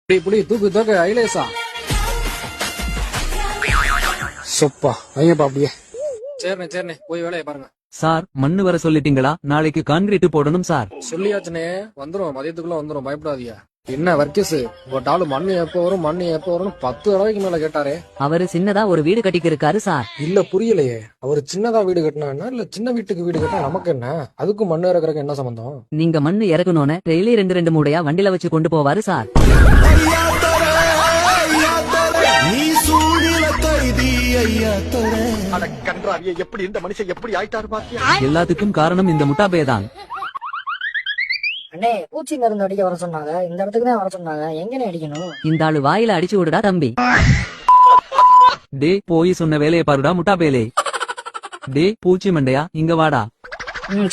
புடி புடி தூக்கு தூக்கு ஐலேசா சொப்பா ஐயப்பா அப்படியே சரிண்ணே சரிண்ணே போய் வேலையை பாருங்க. சார் மண்ணு வர சொல்லிட்டீங்களா? நாளைக்கு கான்கிரீட் போடணும் சார். சொல்லியாச்சுனே வந்துரும், மதியத்துக்குள்ள வந்துரும், பயப்படாதீங்க. என்ன வர்க்கீஸ் போட்டாலும் மண்ணு எப்ப வரும் மண்ணு எப்ப வரும்னு 10 தடவைக்கு மேல கேட்டாரே. அவரு சின்னதா ஒரு வீடு கட்டிக்கு இருக்காரு சார். இல்ல புரியலையே, அவரு சின்னதா வீடு கட்டினா என்ன, இல்ல சின்ன வீட்டுக்கு வீடு கட்டினா நமக்கு என்ன, அதுக்கும் மண்ணு இறக்குறதுக்கு என்ன சம்பந்தம்? நீங்க மண்ணு இறக்கணும்னு டெய்லி 2 மூடையா வண்டியில வச்சு கொண்டு போவாரு சார். எப்படி இந்த மனுஷன் எப்படி ஆயிட்டாரு பாத்தியா? எல்லாத்துக்கும் காரணம் இந்த முட்டாபேதான். அண்ணே பூச்சி மருந்து அடிக்க வர சொன்னாங்க, இந்த இடத்துக்கு தான் வர சொன்னாங்க, எங்கன்னு அடிக்கணும்? இந்த ஆளு வாயில அடிச்சு விடுடா தம்பி. டே போய் சொன்ன வேலையை பாருடா முட்டாபேலே. டே பூச்சி மண்டையா இங்க வாடா.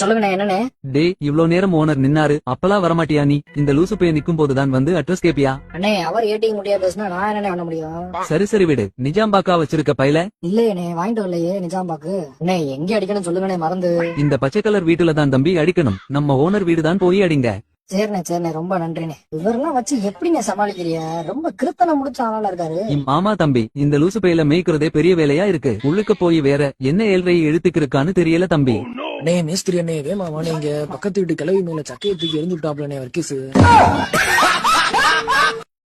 சொல்லுங்கண்ணே என்னண்ணே? டே இவ்ளோ நேரம் ஓனர் நின்னாரு, அப்பெல்லாம் வரமாட்டியா நீ? இந்த லூசு பையன் நிக்கும் போதுதான் வந்து அட்ரஸ் கேப்பியா? அண்ணே அவர் ஏடிஎம் முடியா பேசினா நான் என்ன பண்ண முடியும்? சரி சரி விடு. நிஜாம்பாக்கா வச்சிருக்க பையில? இல்லையண்ணே வாங்கிட்டு வரலையே நிஜாம்பாக்கு. அண்ணே எங்க அடிக்கணும் சொல்லுங்கண்ணே, மறந்து. இந்த பச்சை கலர் வீட்டுல தான் தம்பி அடிக்கணும். நம்ம ஓனர் வீடு தான் போய் அடிங்க. சரிண்ணே சரிண்ணே ரொம்ப நன்றிண்ணே. இவரெல்லாம் வச்சு எப்படிங்க சமாளிக்கிறிய? ரொம்ப கிருத்தனை முடிச்ச ஆளா இருக்காரு. ஆமா தம்பி, இந்த லூசு பையில மேய்க்கிறதே பெரிய வேலையா இருக்கு. உள்ளுக்கு போய் வேற என்ன ஏழ்றையை எழுத்துக்கிருக்கான்னு தெரியல தம்பி. அண்ணே மேஸ்திரி அண்ணே வேமா வாங்க, பக்கத்து வீட்டு கிளவி மேல சக்கையை தூக்கி எரிஞ்சுட்டாப்லண்ணே வர்க்கீஸ்.